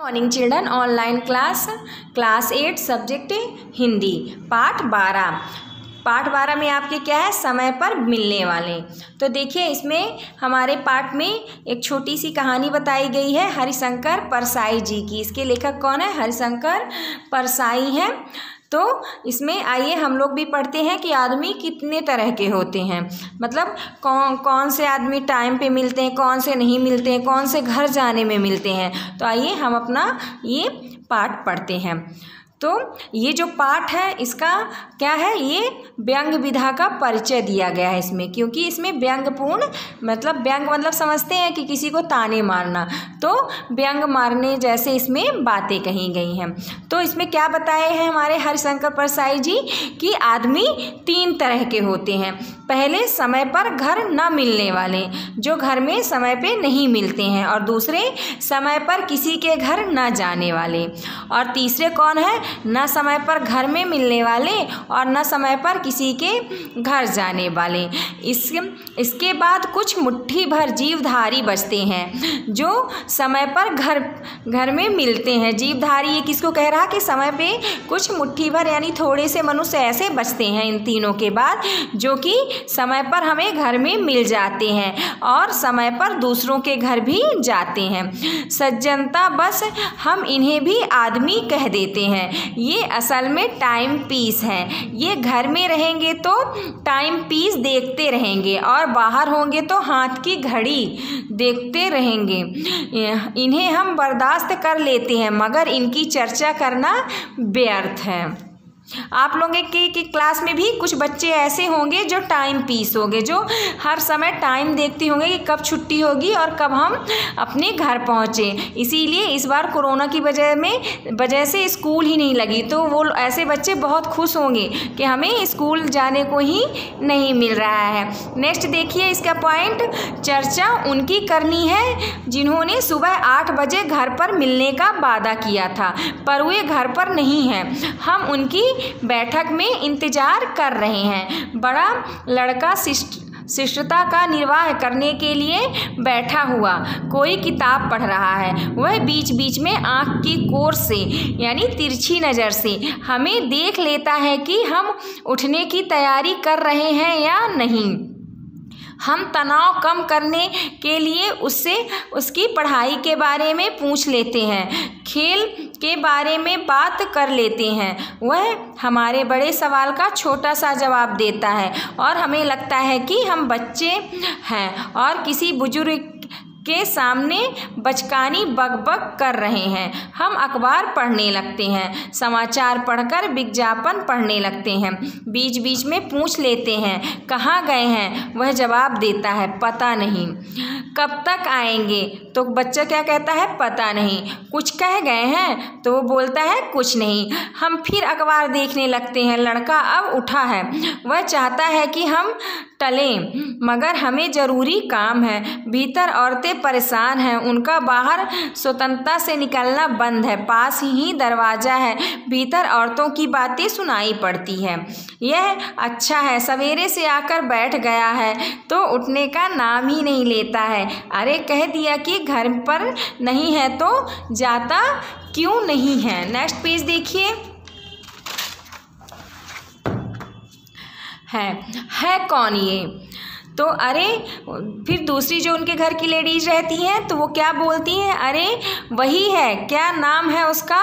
Morning children, online class 8 subject Hindi पाठ 12 में आपके क्या है, समय पर मिलने वाले। तो देखिए इसमें हमारे पाठ में एक छोटी सी कहानी बताई गई है हरिशंकर परसाई जी की। इसके लेखक कौन है? हरिशंकर परसाई हैं। तो इसमें आइए हम लोग भी पढ़ते हैं कि आदमी कितने तरह के होते हैं, मतलब कौन से आदमी टाइम पे मिलते हैं, कौन से नहीं मिलते हैं, कौन से घर जाने में मिलते हैं। तो आइए हम अपना ये पाठ पढ़ते हैं। तो ये जो पाठ है इसका क्या है, ये व्यंग विधा का परिचय दिया गया है इसमें, क्योंकि इसमें व्यंगपूर्ण व्यंग मतलब समझते हैं कि किसी को ताने मारना, तो व्यंग मारने जैसे इसमें बातें कही गई हैं। तो इसमें क्या बताए हैं हमारे हरिशंकर परसाई जी कि आदमी 3 तरह के होते हैं। पहले समय पर घर न मिलने वाले, जो घर में समय पे नहीं मिलते हैं, और दूसरे समय पर किसी के घर न जाने वाले, और तीसरे कौन है, न समय पर घर में मिलने वाले और न समय पर किसी के घर जाने वाले। इसके बाद कुछ मुट्ठी भर जीवधारी बचते हैं जो समय पर घर में मिलते हैं। जीवधारी ये किसको कह रहा कि समय पे कुछ मुट्ठी भर यानी थोड़े से मनुष्य ऐसे बचते हैं इन तीनों के बाद, जो कि समय पर हमें घर में मिल जाते हैं और समय पर दूसरों के घर भी जाते हैं। सज्जनता बस हम इन्हें भी आदमी कह देते हैं। ये असल में टाइम पीस हैं। ये घर में रहेंगे तो टाइम पीस देखते रहेंगे और बाहर होंगे तो हाथ की घड़ी देखते रहेंगे। इन्हें हम बर्दाश्त कर लेते हैं मगर इनकी चर्चा करना व्यर्थ है। आप लोगों के क्लास में भी कुछ बच्चे ऐसे होंगे जो टाइम पीस होंगे, जो हर समय टाइम देखते होंगे कि कब छुट्टी होगी और कब हम अपने घर पहुँचे। इसीलिए इस बार कोरोना की वजह से स्कूल ही नहीं लगी, तो वो ऐसे बच्चे बहुत खुश होंगे कि हमें स्कूल जाने को ही नहीं मिल रहा है। नेक्स्ट देखिए इसका पॉइंट, चर्चा उनकी करनी है जिन्होंने सुबह 8 बजे घर पर मिलने का वादा किया था पर वे घर पर नहीं हैं। हम उनकी बैठक में इंतजार कर रहे हैं। बड़ा लड़का शिष्टता का निर्वाह करने के लिए बैठा हुआ कोई किताब पढ़ रहा है। वह बीच बीच में आंख की कोर से यानी तिरछी नज़र से हमें देख लेता है कि हम उठने की तैयारी कर रहे हैं या नहीं। हम तनाव कम करने के लिए उससे उसकी पढ़ाई के बारे में पूछ लेते हैं, खेल के बारे में बात कर लेते हैं। वह हमारे बड़े सवाल का छोटा सा जवाब देता है और हमें लगता है कि हम बच्चे हैं और किसी बुजुर्ग के सामने बचकानी बकबक कर रहे हैं। हम अखबार पढ़ने लगते हैं, समाचार पढ़कर विज्ञापन पढ़ने लगते हैं। बीच बीच में पूछ लेते हैं कहाँ गए हैं। वह जवाब देता है पता नहीं। कब तक आएंगे? तो बच्चा क्या कहता है? पता नहीं। कुछ कह गए हैं? तो वो बोलता है कुछ नहीं। हम फिर अखबार देखने लगते हैं। लड़का अब उठा है, वह चाहता है कि हम टलें मगर हमें ज़रूरी काम है। भीतर औरतें परेशान हैं, उनका बाहर स्वतंत्रता से निकलना बंद है। पास ही दरवाज़ा है, भीतर औरतों की बातें सुनाई पड़ती है। यह अच्छा है, सवेरे से आकर बैठ गया है तो उठने का नाम ही नहीं लेता है। अरे कह दिया कि घर पर नहीं है तो जाता क्यों नहीं है। नेक्स्ट पेज देखिए, है कौन ये? तो अरे फिर दूसरी जो उनके घर की लेडीज रहती हैं तो वो क्या बोलती हैं, अरे वही है, क्या नाम है उसका?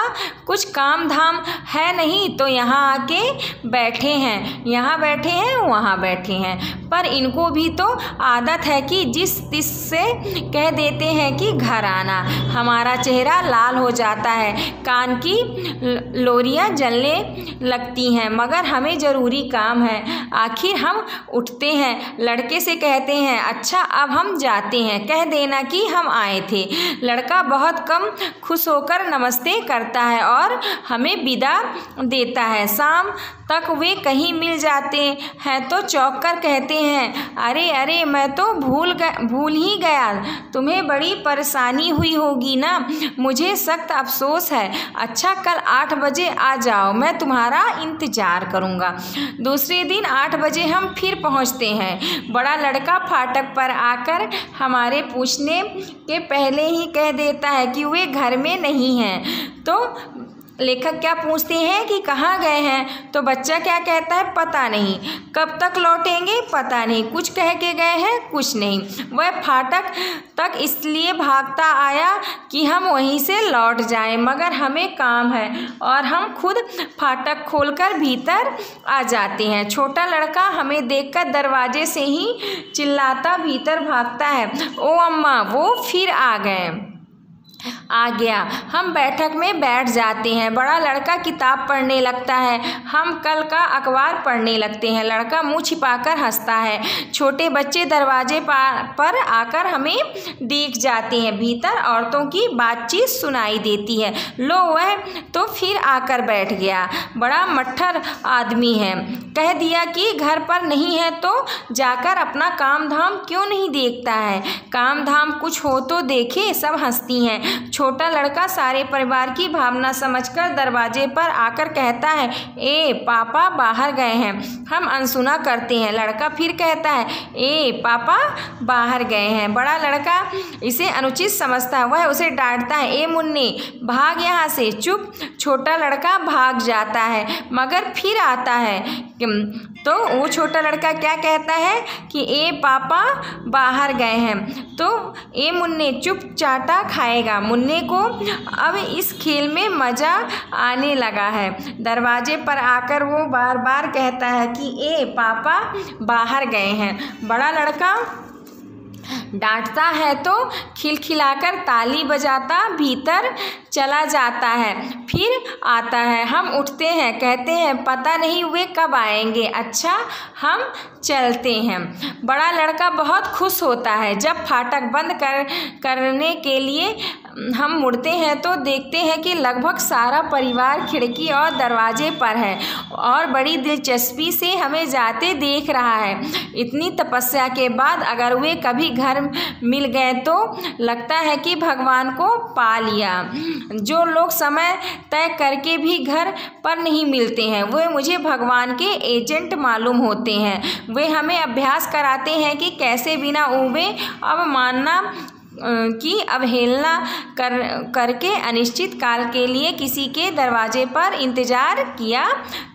कुछ काम धाम है नहीं तो यहाँ आके बैठे हैं, यहाँ बैठे हैं, वहाँ बैठे हैं। पर इनको भी तो आदत है कि जिस से कह देते हैं कि घर आना। हमारा चेहरा लाल हो जाता है, कान की लोरियाँ जलने लगती हैं मगर हमें ज़रूरी काम है। आखिर हम उठते हैं, लड़के से कहते हैं अच्छा अब हम जाते हैं, कह देना कि हम आए थे। लड़का बहुत कम खुश होकर नमस्ते करता है और हमें विदा देता है। शाम तक वे कहीं मिल जाते हैं तो चौंक कर कहते हैं, अरे अरे मैं तो भूल ही गया, तुम्हें बड़ी परेशानी हुई होगी ना, मुझे सख्त अफसोस है। अच्छा कल 8 बजे आ जाओ, मैं तुम्हारा इंतज़ार करूँगा। दूसरे दिन 8 बजे हम फिर पहुँचते हैं। बड़ा लड़का फाटक पर आकर हमारे पूछने के पहले ही कह देता है कि वे घर में नहीं हैं। तो लेखक क्या पूछते हैं कि कहाँ गए हैं, तो बच्चा क्या कहता है, पता नहीं। कब तक लौटेंगे, पता नहीं। कुछ कह के गए हैं, कुछ नहीं। वह फाटक तक इसलिए भागता आया कि हम वहीं से लौट जाएं, मगर हमें काम है और हम खुद फाटक खोलकर भीतर आ जाते हैं। छोटा लड़का हमें देखकर दरवाजे से ही चिल्लाता भीतर भागता है, ओ अम्मा वो फिर आ गया। हम बैठक में बैठ जाते हैं। बड़ा लड़का किताब पढ़ने लगता है, हम कल का अखबार पढ़ने लगते हैं। लड़का मुंह छिपाकर हंसता है। छोटे बच्चे दरवाजे पर आकर हमें देख जाते हैं। भीतर औरतों की बातचीत सुनाई देती है। लो वह तो फिर आकर बैठ गया। बड़ा मट्ठर आदमी है, कह दिया कि घर पर नहीं है तो जाकर अपना काम धाम क्यों नहीं देखता है। काम धाम कुछ हो तो देखे। सब हंसती हैं। छोटा लड़का सारे परिवार की भावना समझकर दरवाजे पर आकर कहता है, ए पापा बाहर गए हैं। हम अनसुना करते हैं। लड़का फिर कहता है, ए पापा बाहर गए हैं। बड़ा लड़का इसे अनुचित समझता है। वह उसे डांटता है, ए मुन्ने भाग यहाँ से, चुप। छोटा लड़का भाग जाता है मगर फिर आता है तो वो छोटा लड़का क्या कहता है कि ए पापा बाहर गए हैं। तो ए मुन्ने चुप, चाटा खाएगा। मुन्ने को अब इस खेल में मज़ा आने लगा है। दरवाजे पर आकर वो बार बार कहता है कि ए पापा बाहर गए हैं। बड़ा लड़का डांटता है तो खिलखिलाकर ताली बजाता भीतर चला जाता है, फिर आता है। हम उठते हैं, कहते हैं पता नहीं वे कब आएंगे। अच्छा हम चलते हैं। बड़ा लड़का बहुत खुश होता है। जब फाटक बंद करने के लिए हम मुड़ते हैं तो देखते हैं कि लगभग सारा परिवार खिड़की और दरवाजे पर है और बड़ी दिलचस्पी से हमें जाते देख रहा है। इतनी तपस्या के बाद अगर वे कभी घर मिल गए तो लगता है कि भगवान को पा लिया। जो लोग समय तय करके भी घर पर नहीं मिलते हैं वे मुझे भगवान के एजेंट मालूम होते हैं। वे हमें अभ्यास कराते हैं कि कैसे बिना ऊबे अवमानना की अवहेलना करके अनिश्चित काल के लिए किसी के दरवाजे पर इंतज़ार किया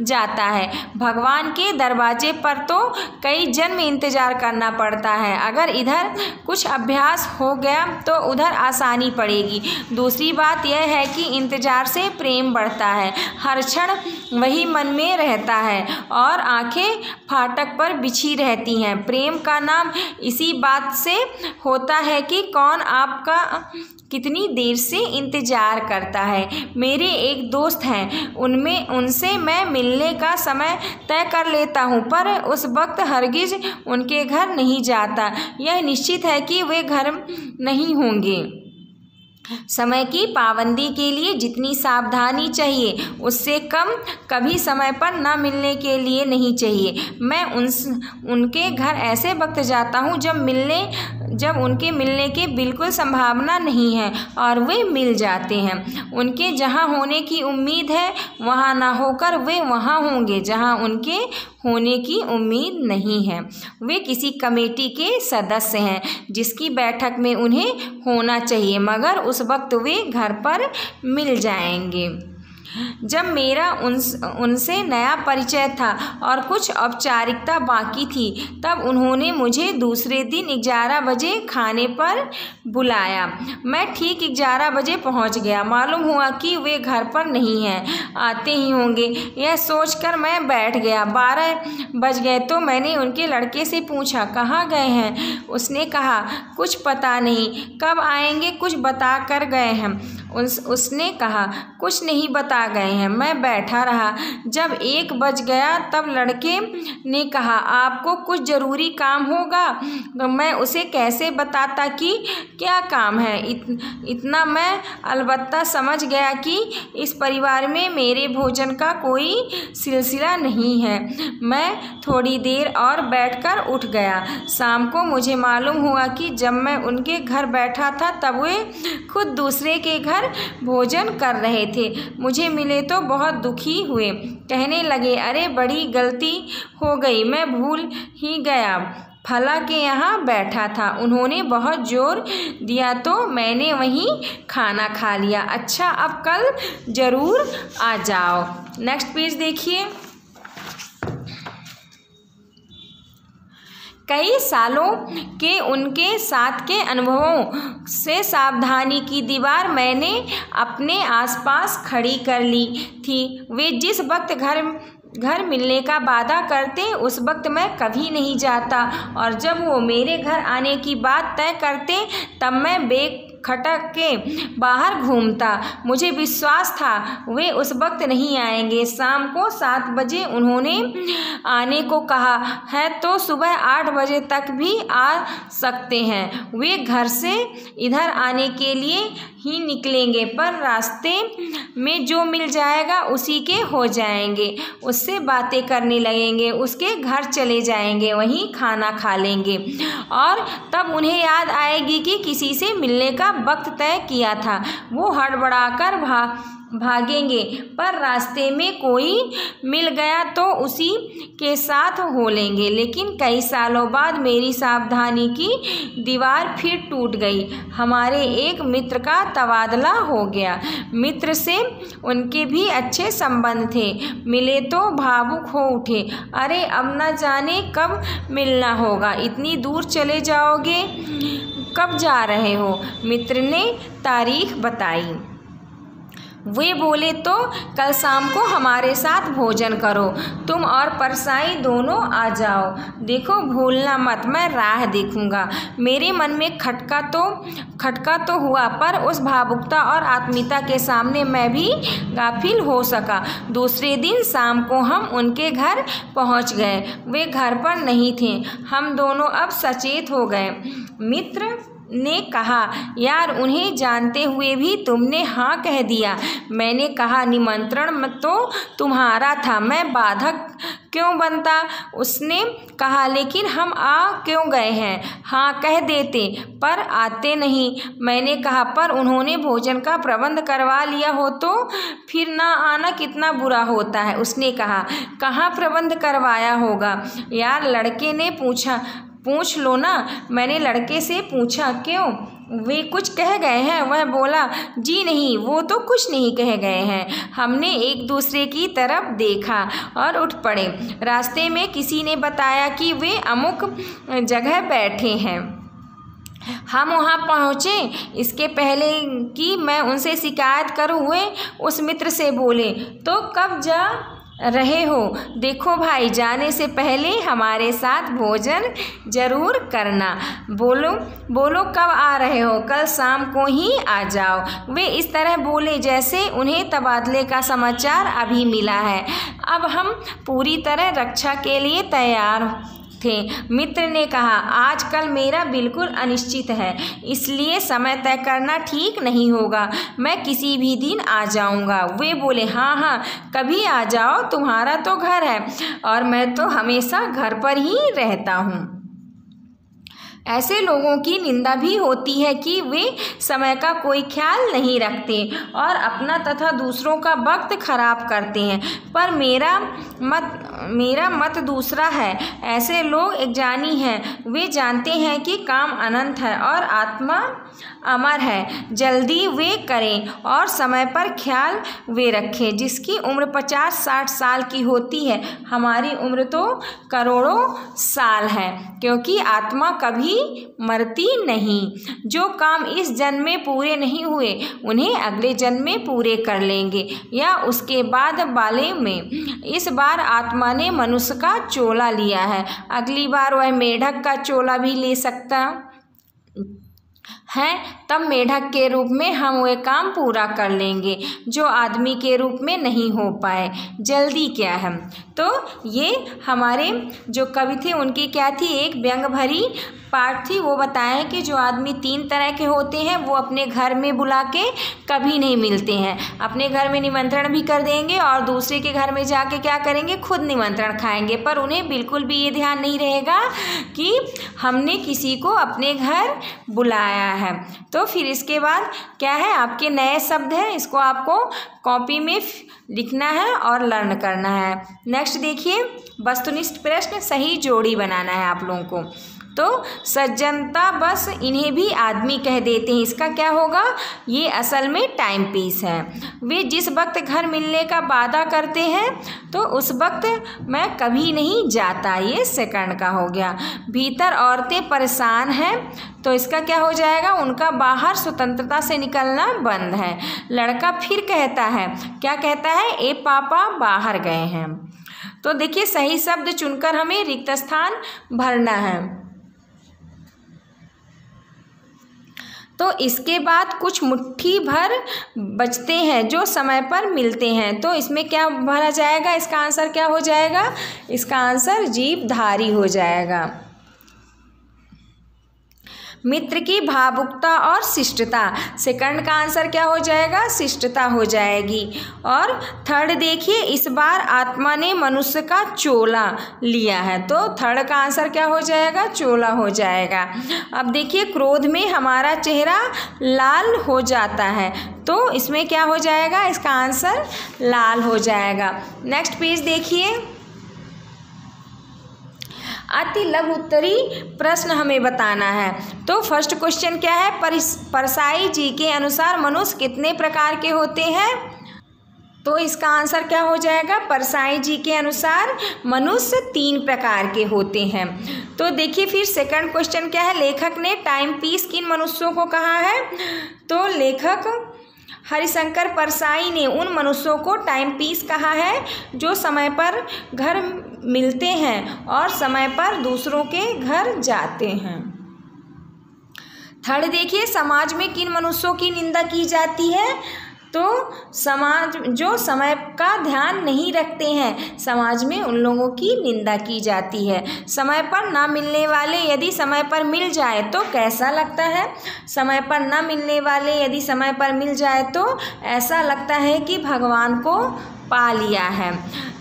जाता है। भगवान के दरवाजे पर तो कई जन्म इंतज़ार करना पड़ता है। अगर इधर कुछ अभ्यास हो गया तो उधर आसानी पड़ेगी। दूसरी बात यह है कि इंतज़ार से प्रेम बढ़ता है। हर क्षण वही मन में रहता है और आंखें फाटक पर बिछी रहती हैं। प्रेम का नाम इसी बात से होता है कि कौन आपका कितनी देर से इंतज़ार करता है। मेरे एक दोस्त हैं, उनसे मैं मिलने का समय तय कर लेता हूँ पर उस वक्त हरगिज़ उनके घर नहीं जाता। यह निश्चित है कि वे घर नहीं होंगे। समय की पाबंदी के लिए जितनी सावधानी चाहिए उससे कम कभी समय पर न मिलने के लिए नहीं चाहिए। मैं उनके घर ऐसे वक्त जाता हूँ जब उनके मिलने की बिल्कुल संभावना नहीं है और वे मिल जाते हैं। उनके जहाँ होने की उम्मीद है वहाँ ना होकर वे वहाँ होंगे जहाँ उनके होने की उम्मीद नहीं है। वे किसी कमेटी के सदस्य हैं जिसकी बैठक में उन्हें होना चाहिए मगर उस वक्त वे घर पर मिल जाएंगे। जब मेरा उनसे नया परिचय था और कुछ औपचारिकता बाकी थी तब उन्होंने मुझे दूसरे दिन 11 बजे खाने पर बुलाया। मैं ठीक 11 बजे पहुंच गया। मालूम हुआ कि वे घर पर नहीं हैं, आते ही होंगे। यह सोचकर मैं बैठ गया। 12 बज गए तो मैंने उनके लड़के से पूछा, कहाँ गए हैं? उसने कहा, कुछ पता नहीं, कब आएंगे कुछ बता कर गए हैं। उसने कहा, कुछ नहीं बता गए हैं। मैं बैठा रहा। जब 1 बज गया तब लड़के ने कहा, आपको कुछ ज़रूरी काम होगा। तो मैं उसे कैसे बताता कि क्या काम है। इतना मैं अलबत्ता समझ गया कि इस परिवार में मेरे भोजन का कोई सिलसिला नहीं है। मैं थोड़ी देर और बैठकर उठ गया। शाम को मुझे मालूम हुआ कि जब मैं उनके घर बैठा था तब वे खुद दूसरे के घर भोजन कर रहे थे। मुझे मिले तो बहुत दुखी हुए। कहने लगे, अरे बड़ी गलती हो गई, मैं भूल ही गया, फला के यहाँ बैठा था, उन्होंने बहुत जोर दिया तो मैंने वहीं खाना खा लिया। अच्छा, अब कल ज़रूर आ जाओ। नेक्स्ट पेज देखिए। कई सालों के उनके साथ के अनुभवों से सावधानी की दीवार मैंने अपने आसपास खड़ी कर ली थी। वे जिस वक्त घर मिलने का वादा करते उस वक्त मैं कभी नहीं जाता, और जब वो मेरे घर आने की बात तय करते तब मैं बेखटक के बाहर घूमता। मुझे विश्वास था वे उस वक्त नहीं आएंगे। शाम को 7 बजे उन्होंने आने को कहा है तो सुबह 8 बजे तक भी आ सकते हैं। वे घर से इधर आने के लिए ही निकलेंगे, पर रास्ते में जो मिल जाएगा उसी के हो जाएंगे, उससे बातें करने लगेंगे, उसके घर चले जाएंगे, वहीं खाना खा लेंगे, और तब उन्हें याद आएगी कि किसी से मिलने का वक्त तय किया था। वो हड़बड़ाकर भागेंगे, पर रास्ते में कोई मिल गया तो उसी के साथ हो लेंगे। लेकिन कई सालों बाद मेरी सावधानी की दीवार फिर टूट गई। हमारे एक मित्र का तबादला हो गया। मित्र से उनके भी अच्छे संबंध थे। मिले तो भावुक हो उठे, अरे अब न जाने कब मिलना होगा, इतनी दूर चले जाओगे, कब जा रहे हो। मित्र ने तारीख बताई। वे बोले, तो कल शाम को हमारे साथ भोजन करो, तुम और परसाई दोनों आ जाओ। देखो भूलना मत, मैं राह देखूंगा। मेरे मन में खटका तो हुआ, पर उस भावुकता और आत्मीयता के सामने मैं भी गाफिल हो सका। दूसरे दिन शाम को हम उनके घर पहुंच गए। वे घर पर नहीं थे। हम दोनों अब सचेत हो गए। मित्र ने कहा, यार उन्हें जानते हुए भी तुमने हाँ कह दिया। मैंने कहा, निमंत्रण तो तुम्हारा था, मैं बाधक क्यों बनता। उसने कहा, लेकिन हम आ क्यों गए हैं, हाँ कह देते, पर आते नहीं। मैंने कहा, पर उन्होंने भोजन का प्रबंध करवा लिया हो तो फिर ना आना कितना बुरा होता है। उसने कहा, कहाँ प्रबंध करवाया होगा यार, लड़के ने पूछा। पूछ लो ना। मैंने लड़के से पूछा, क्यों, वे कुछ कह गए हैं। वह बोला, जी नहीं, वो तो कुछ नहीं कह गए हैं। हमने एक दूसरे की तरफ देखा और उठ पड़े। रास्ते में किसी ने बताया कि वे अमुक जगह बैठे हैं। हम वहाँ पहुँचे इसके पहले कि मैं उनसे शिकायत करूँ। वे उस मित्र से बोले, तो कब जा रहे हो। देखो भाई, जाने से पहले हमारे साथ भोजन जरूर करना। बोलो कब आ रहे हो। कल शाम को ही आ जाओ। वे इस तरह बोले जैसे उन्हें तबादले का समाचार अभी मिला है। अब हम पूरी तरह रक्षा के लिए तैयार थे। मित्र ने कहा, आजकल मेरा बिल्कुल अनिश्चित है, इसलिए समय तय करना ठीक नहीं होगा। मैं किसी भी दिन आ जाऊंगा। वे बोले, हाँ कभी आ जाओ, तुम्हारा तो घर है और मैं तो हमेशा घर पर ही रहता हूँ। ऐसे लोगों की निंदा भी होती है कि वे समय का कोई ख्याल नहीं रखते और अपना तथा दूसरों का वक्त खराब करते हैं, पर मेरा मत दूसरा है। ऐसे लोग एकजानी हैं। वे जानते हैं कि काम अनंत है और आत्मा अमर है। जल्दी वे करें और समय पर ख्याल वे रखें। जिसकी उम्र 50-60 साल की होती है, हमारी उम्र तो करोड़ों साल है, क्योंकि आत्मा कभी मरती नहीं। जो काम इस जन्म में पूरे नहीं हुए उन्हें अगले जन्म में पूरे कर लेंगे या उसके बाद वाले में। इस बार आत्मा ने मनुष्य का चोला लिया है, अगली बार वह मेढक का चोला भी ले सकता हैं तब मेढक के रूप में हम वह काम पूरा कर लेंगे जो आदमी के रूप में नहीं हो पाए। जल्दी क्या है। तो ये हमारे जो कवि थे उनकी क्या थी, एक व्यंग भरी पाठ थी। वो बताएं कि जो आदमी 3 तरह के होते हैं वो अपने घर में बुला के कभी नहीं मिलते हैं। अपने घर में निमंत्रण भी कर देंगे और दूसरे के घर में जाके क्या करेंगे, खुद निमंत्रण खाएंगे, पर उन्हें बिल्कुल भी ये ध्यान नहीं रहेगा कि हमने किसी को अपने घर बुलाया है। तो फिर इसके बाद क्या है, आपके नए शब्द हैं, इसको आपको कॉपी में लिखना है और लर्न करना है। नेक्स्ट देखिए, वस्तुनिष्ठ प्रश्न, सही जोड़ी बनाना है आप लोगों को। तो सज्जनता बस इन्हें भी आदमी कह देते हैं, इसका क्या होगा, ये असल में टाइम पीस है। वे जिस वक्त घर मिलने का वादा करते हैं तो उस वक्त मैं कभी नहीं जाता, ये सेकंड का हो गया। भीतर औरतें परेशान हैं तो इसका क्या हो जाएगा, उनका बाहर स्वतंत्रता से निकलना बंद है। लड़का फिर कहता है, क्या कहता है, ए पापा बाहर गए हैं। तो देखिए सही शब्द चुनकर हमें रिक्त स्थान भरना है। तो इसके बाद कुछ मुट्ठी भर बचते हैं जो समय पर मिलते हैं, तो इसमें क्या भरा जाएगा, इसका आंसर क्या हो जाएगा, इसका आंसर जीवधारी हो जाएगा। मित्र की भावुकता और शिष्टता, सेकंड का आंसर क्या हो जाएगा, शिष्टता हो जाएगी। और थर्ड देखिए, इस बार आत्मा ने मनुष्य का चोला लिया है, तो थर्ड का आंसर क्या हो जाएगा, चोला हो जाएगा। अब देखिए, क्रोध में हमारा चेहरा लाल हो जाता है, तो इसमें क्या हो जाएगा, इसका आंसर लाल हो जाएगा। नेक्स्ट पेज देखिए, अति लघु उत्तरी प्रश्न हमें बताना है। तो फर्स्ट क्वेश्चन क्या है, परसाई जी के अनुसार मनुष्य कितने प्रकार के होते हैं। तो इसका आंसर क्या हो जाएगा, परसाई जी के अनुसार मनुष्य 3 प्रकार के होते हैं। तो देखिए फिर सेकंड क्वेश्चन क्या है, लेखक ने टाइम पीस किन मनुष्यों को कहा है। तो लेखक हरिशंकर परसाई ने उन मनुष्यों को टाइम पीस कहा है जो समय पर घर मिलते हैं और समय पर दूसरों के घर जाते हैं। थर्ड देखिए, समाज में किन मनुष्यों की निंदा की जाती है। तो समाज जो समय का ध्यान नहीं रखते हैं, समाज में उन लोगों की निंदा की जाती है। समय पर ना मिलने वाले यदि समय पर मिल जाए तो कैसा लगता है, समय पर ना मिलने वाले यदि समय पर मिल जाए तो ऐसा लगता है कि भगवान को पा लिया है।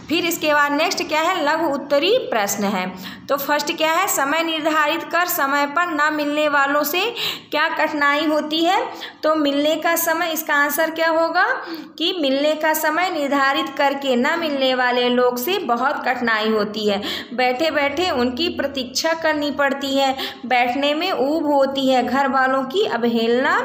फिर इसके बाद नेक्स्ट क्या है, लघु उत्तरी प्रश्न है। तो फर्स्ट क्या है, समय निर्धारित कर समय पर ना मिलने वालों से क्या कठिनाई होती है। तो मिलने का समय, इसका आंसर क्या होगा कि मिलने का समय निर्धारित करके ना मिलने वाले लोग से बहुत कठिनाई होती है। बैठे बैठे उनकी प्रतीक्षा करनी पड़ती है, बैठने में ऊब होती है, घर वालों की अवहेलना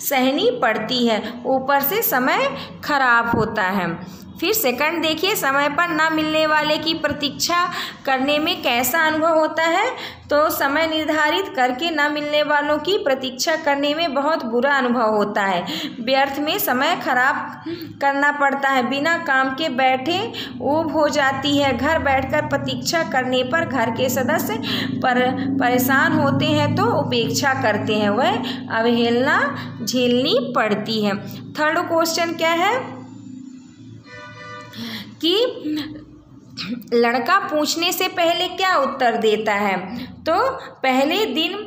सहनी पड़ती है, ऊपर से समय खराब होता है। फिर सेकंड देखिए, समय पर ना मिलने वाले की प्रतीक्षा करने में कैसा अनुभव होता है। तो समय निर्धारित करके ना मिलने वालों की प्रतीक्षा करने में बहुत बुरा अनुभव होता है, व्यर्थ में समय खराब करना पड़ता है, बिना काम के बैठे ऊब हो जाती है, घर बैठकर प्रतीक्षा करने पर घर के सदस्य परेशान होते हैं तो उपेक्षा करते हैं, वह अवहेलना झेलनी पड़ती है। थर्ड क्वेश्चन क्या है कि लड़का पूछने से पहले क्या उत्तर देता है। तो पहले दिन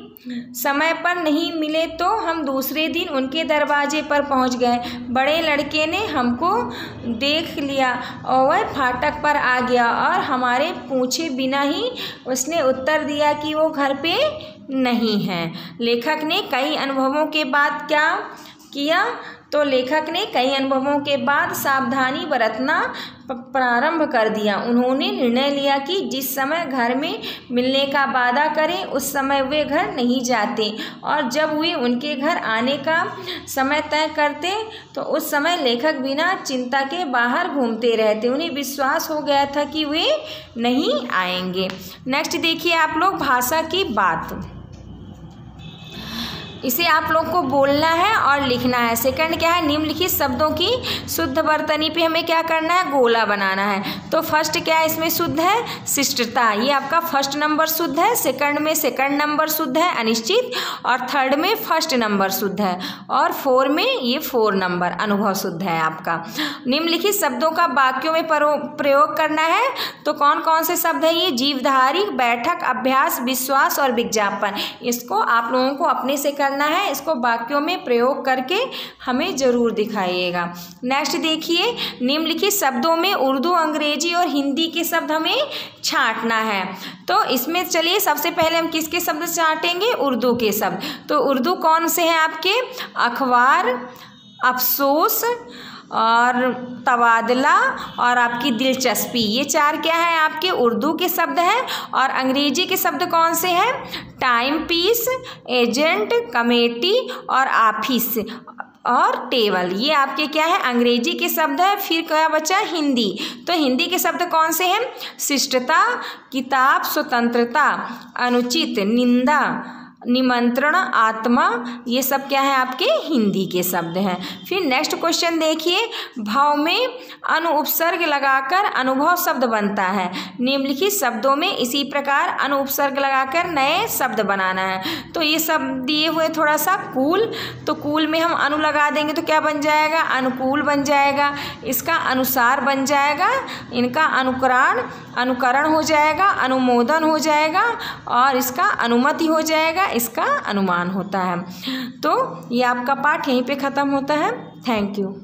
समय पर नहीं मिले तो हम दूसरे दिन उनके दरवाजे पर पहुंच गए, बड़े लड़के ने हमको देख लिया और वह फाटक पर आ गया और हमारे पूछे बिना ही उसने उत्तर दिया कि वो घर पे नहीं है। लेखक ने कई अनुभवों के बाद क्या किया। तो लेखक ने कई अनुभवों के बाद सावधानी बरतना प्रारंभ कर दिया। उन्होंने निर्णय लिया कि जिस समय घर में मिलने का वादा करें उस समय वे घर नहीं जाते, और जब वे उनके घर आने का समय तय करते तो उस समय लेखक बिना चिंता के बाहर घूमते रहते। उन्हें विश्वास हो गया था कि वे नहीं आएंगे। नेक्स्ट देखिए आप लोग, भाषा की बात। इसे आप लोग को बोलना है और लिखना है। सेकंड क्या है, निम्नलिखित शब्दों की शुद्ध वर्तनी पे हमें क्या करना है, गोला बनाना है। तो फर्स्ट क्या है इसमें शुद्ध है, शिष्टता, ये आपका फर्स्ट नंबर शुद्ध है। सेकंड में सेकंड नंबर शुद्ध है, अनिश्चित, और थर्ड में फर्स्ट नंबर शुद्ध है, और 4 में ये 4 नंबर अनुभव शुद्ध है आपका। निम्नलिखित शब्दों का वाक्यों में प्रयोग करना है। तो कौन कौन से शब्द है ये, जीवधारी, बैठक, अभ्यास, विश्वास और विज्ञापन। इसको आप लोगों को अपने से करना है, इसको वाक्यों में प्रयोग करके हमें जरूर दिखाइएगा। नेक्स्ट देखिए, निम्नलिखित शब्दों में उर्दू, अंग्रेजी और हिंदी के शब्द हमें छांटना है। तो इसमें चलिए सबसे पहले हम किसके शब्द छांटेंगे, उर्दू के शब्द। तो उर्दू कौन से हैं आपके, अखबार, अफसोस और तबादला और आपकी दिलचस्पी, ये 4 क्या है आपके उर्दू के शब्द हैं। और अंग्रेजी के शब्द कौन से हैं, टाइम पीस, एजेंट, कमेटी और ऑफिस और टेबल, ये आपके क्या है अंग्रेजी के शब्द है। फिर क्या बचा, हिंदी। तो हिंदी के शब्द कौन से हैं, शिष्टता, किताब, स्वतंत्रता, अनुचित, निंदा, निमंत्रण, आत्मा, ये सब क्या है आपके हिंदी के शब्द हैं। फिर नेक्स्ट क्वेश्चन देखिए, भाव में अनुपसर्ग लगाकर अनुभव शब्द बनता है। निम्नलिखित शब्दों में इसी प्रकार अनुपसर्ग लगाकर नए शब्द बनाना है। तो ये सब दिए हुए थोड़ा सा कूल, तो कूल में हम अनु लगा देंगे तो क्या बन जाएगा, अनुकूल बन जाएगा। इसका अनुसार बन जाएगा, इनका अनुकरण हो जाएगा, अनुमोदन हो जाएगा, और इसका अनुमति हो जाएगा, इसका अनुमान होता है। तो ये आपका पाठ यहीं पे ख़त्म होता है। Thank you.